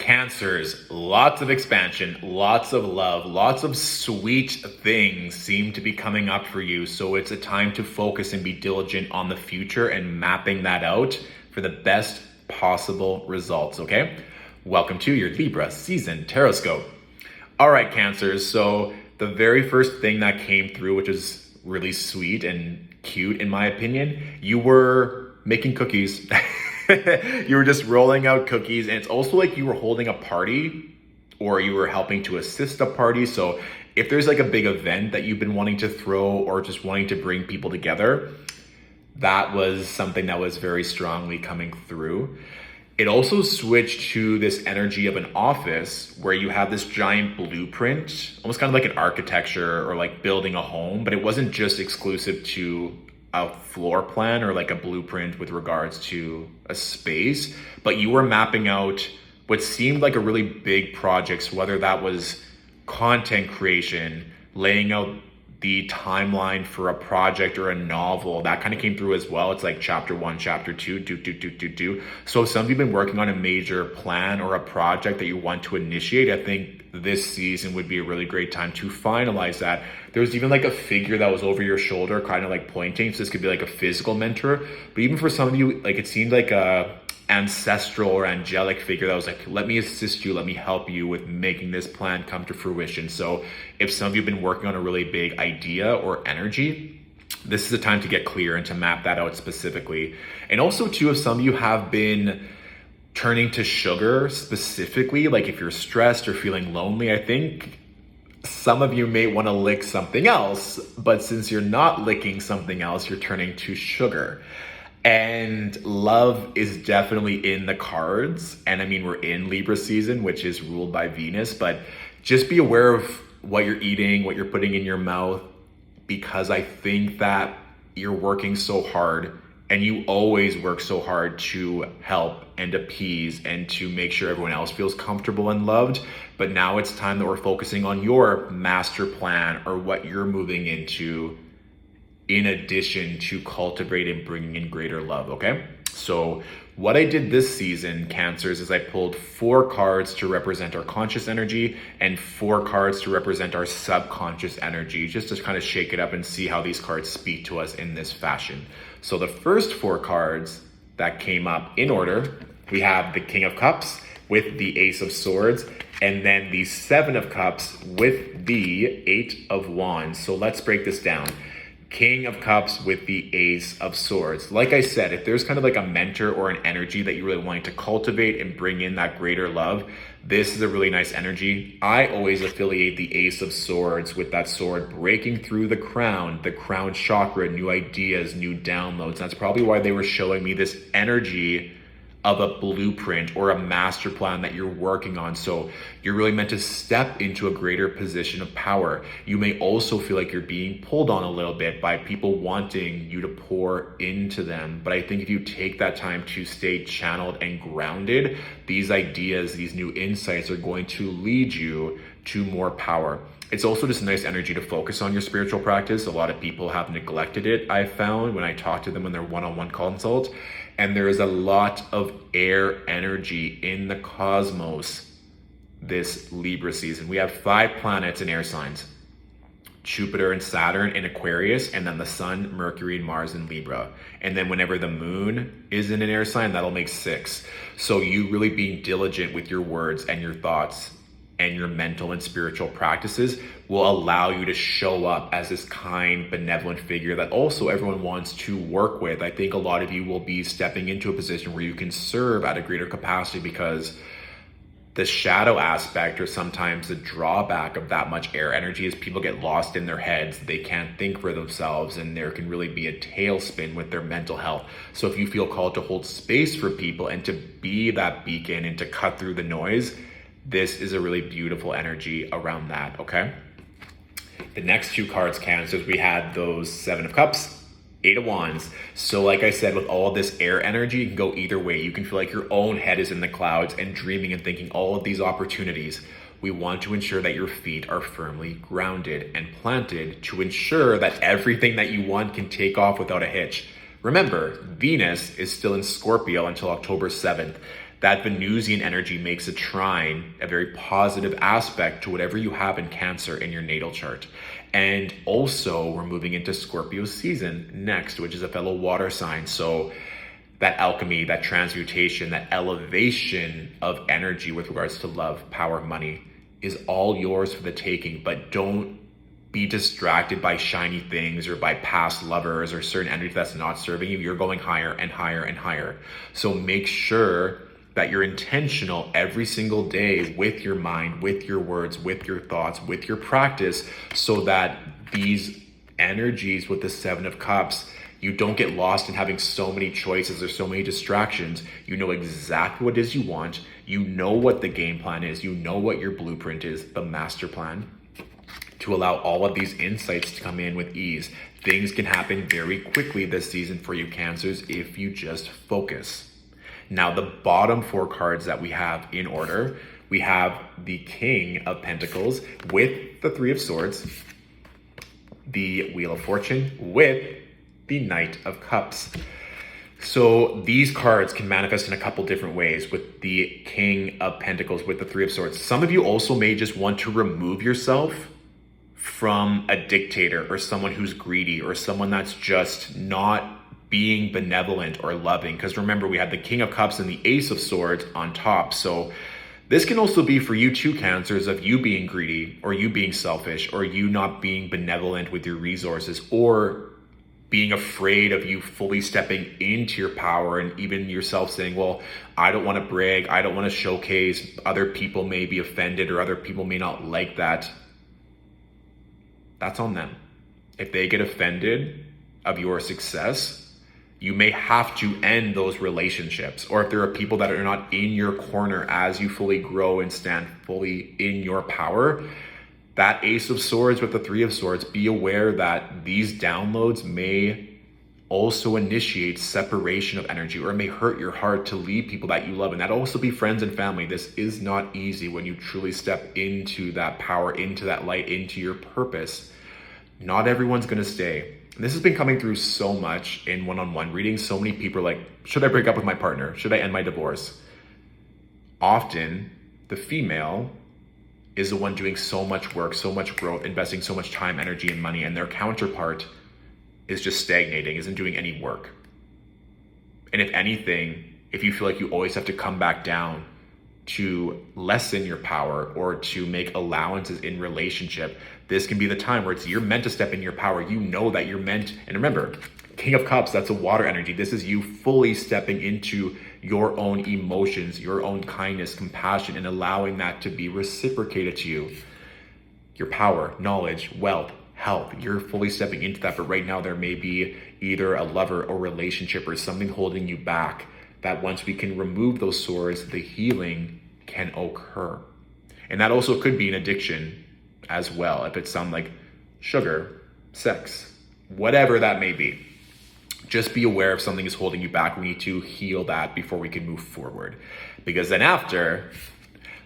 Cancers, lots of expansion, lots of love, lots of sweet things seem to be coming up for you. So it's a time to focus and be diligent on the future and mapping that out for the best possible results, okay? Welcome to your Libra season Tarotscope. All right, Cancers, so the very first thing that came through, which is really sweet and cute in my opinion, you were making cookies. You were just rolling out cookies, and it's also like you were holding a party or you were helping to assist a party. So if there's like a big event that you've been wanting to throw or just wanting to bring people together, that was something that was very strongly coming through. It also switched to this energy of an office where you have this giant blueprint, almost kind of like an architecture or like building a home, but it wasn't just exclusive to a floor plan or like a blueprint with regards to a space, but you were mapping out what seemed like a really big project, whether that was content creation, laying out the timeline for a project or a novel. That kind of came through as well. It's like chapter 1, chapter 2, do. So some of you have been working on a major plan or a project that you want to initiate. I think this season would be a really great time to finalize that. There was even like a figure that was over your shoulder, kind of like pointing. So this could be like a physical mentor, but even for some of you, like it seemed like a ancestral or angelic figure that was like, let me assist you, let me help you with making this plan come to fruition. So if some of you have been working on a really big idea or energy, this is the time to get clear and to map that out specifically. And also too, if some of you have been turning to sugar specifically, like if you're stressed or feeling lonely, I think some of you may want to lick something else, but since you're not licking something else, you're turning to sugar. And love is definitely in the cards. And I mean, we're in Libra season, which is ruled by Venus, but just be aware of what you're eating, what you're putting in your mouth, because I think that you're working so hard and you always work so hard to help and appease and to make sure everyone else feels comfortable and loved. But now it's time that we're focusing on your master plan or what you're moving into in addition to cultivate and bringing in greater love, okay? So what I did this season, Cancers, is I pulled 4 cards to represent our conscious energy and 4 cards to represent our subconscious energy, just to kind of shake it up and see how these cards speak to us in this fashion. So the first 4 cards that came up in order, we have the King of Cups with the Ace of Swords, and then the 7 of Cups with the 8 of Wands. So let's break this down. King of Cups with the Ace of Swords. Like I said, if there's kind of like a mentor or an energy that you're really wanting to cultivate and bring in that greater love, this is a really nice energy. I always affiliate the Ace of Swords with that sword breaking through the crown chakra, new ideas, new downloads. That's probably why they were showing me this energy of a blueprint or a master plan that you're working on. So you're really meant to step into a greater position of power. You may also feel like you're being pulled on a little bit by people wanting you to pour into them. But I think if you take that time to stay channeled and grounded, these ideas, these new insights are going to lead you to more power. It's also just a nice energy to focus on your spiritual practice. A lot of people have neglected it, I've found, when I talk to them in their one-on-one consult. And there is a lot of air energy in the cosmos this Libra season. We have 5 planets in air signs: Jupiter and Saturn in Aquarius, and then the Sun, Mercury, and Mars in Libra. And then whenever the moon is in an air sign, that'll make 6. So you really being diligent with your words and your thoughts and your mental and spiritual practices will allow you to show up as this kind, benevolent figure that also everyone wants to work with. I think a lot of you will be stepping into a position where you can serve at a greater capacity, because the shadow aspect or sometimes the drawback of that much air energy is people get lost in their heads. They can't think for themselves, and there can really be a tailspin with their mental health. So if you feel called to hold space for people and to be that beacon and to cut through the noise, this is a really beautiful energy around that, okay? The next 2 cards, Cancers, we had those 7 of Cups, 8 of Wands. So like I said, with all this air energy, you can go either way. You can feel like your own head is in the clouds and dreaming and thinking all of these opportunities. We want to ensure that your feet are firmly grounded and planted to ensure that everything that you want can take off without a hitch. Remember, Venus is still in Scorpio until October 7th. That Venusian energy makes a trine a very positive aspect to whatever you have in Cancer in your natal chart. And also, we're moving into Scorpio season next, which is a fellow water sign. So that alchemy, that transmutation, that elevation of energy with regards to love, power, money is all yours for the taking. But don't be distracted by shiny things or by past lovers or certain energy that's not serving you. You're going higher and higher and higher. So make sure that you're intentional every single day with your mind, with your words, with your thoughts, with your practice, so that these energies with the Seven of Cups, you don't get lost in having so many choices or so many distractions. You know exactly what it is you want. You know what the game plan is. You know what your blueprint is, the master plan, to allow all of these insights to come in with ease. Things can happen very quickly this season for you, Cancers, if you just focus. Now, the bottom 4 cards that we have in order, we have the King of Pentacles with the Three of Swords, the Wheel of Fortune with the Knight of Cups. So these cards can manifest in a couple different ways with the King of Pentacles with the Three of Swords. Some of you also may just want to remove yourself from a dictator or someone who's greedy or someone that's just not being benevolent or loving. Because remember, we had the King of Cups and the Ace of Swords on top. So this can also be for you too, Cancers, of you being greedy or you being selfish or you not being benevolent with your resources, or being afraid of you fully stepping into your power, and even yourself saying, well, I don't want to brag, I don't want to showcase, other people may be offended or other people may not like that. That's on them. If they get offended of your success, you may have to end those relationships. Or if there are people that are not in your corner as you fully grow and stand fully in your power, that Ace of Swords with the Three of Swords, be aware that these downloads may also initiate separation of energy, or it may hurt your heart to leave people that you love. And that'll also be friends and family. This is not easy when you truly step into that power, into that light, into your purpose. Not everyone's going to stay. And this has been coming through so much in one-on-one readings. So many people are like, should I break up with my partner? Should I end my divorce? Often, the female is the one doing so much work, so much growth, investing so much time, energy, and money, and their counterpart is just stagnating, isn't doing any work. And if anything, if you feel like you always have to come back down to lessen your power or to make allowances in relationship, this can be the time where you're meant to step in your power. You know that you're meant, and remember, King of Cups, that's a water energy. This is you fully stepping into your own emotions, your own kindness, compassion, and allowing that to be reciprocated to you. Your power, knowledge, wealth, health, you're fully stepping into that. But right now there may be either a lover or relationship or something holding you back, that once we can remove those swords, the healing can occur. And that also could be an addiction as well, if it's something like sugar, sex, whatever that may be. Just be aware if something is holding you back. We need to heal that before we can move forward. Because then after,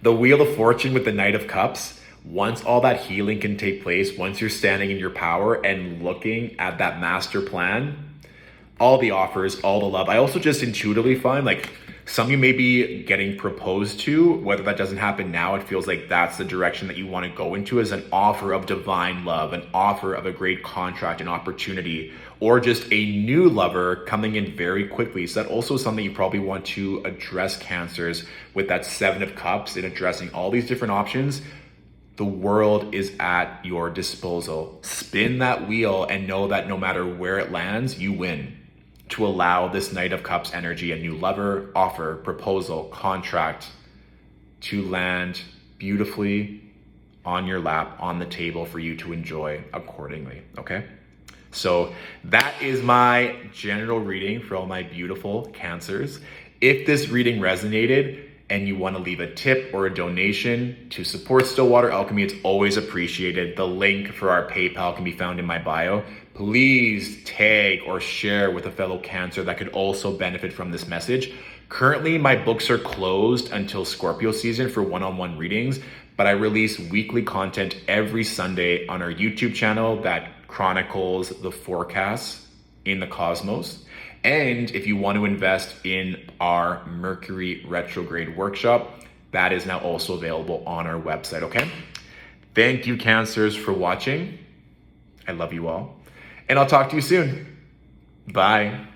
the Wheel of Fortune with the Knight of Cups, once all that healing can take place, once you're standing in your power and looking at that master plan, all the offers, all the love. I also just intuitively find like some of you may be getting proposed to, whether that doesn't happen now, it feels like that's the direction that you want to go into, as an offer of divine love, an offer of a great contract, an opportunity, or just a new lover coming in very quickly. So that also is something you probably want to address, Cancers, with that Seven of Cups, in addressing all these different options. The world is at your disposal. Spin that wheel and know that no matter where it lands, you win. To allow this Knight of Cups energy, a new lover, offer, proposal, contract, to land beautifully on your lap, on the table for you to enjoy accordingly, okay? So that is my general reading for all my beautiful Cancers. If this reading resonated and you want to leave a tip or a donation to support Stillwater Alchemy, it's always appreciated. The link for our PayPal can be found in my bio. Please tag or share with a fellow Cancer that could also benefit from this message. Currently, my books are closed until Scorpio season for one-on-one readings, but I release weekly content every Sunday on our YouTube channel that chronicles the forecasts in the cosmos. And if you want to invest in our Mercury retrograde workshop, that is now also available on our website, okay? Thank you, Cancers, for watching. I love you all. And I'll talk to you soon. Bye.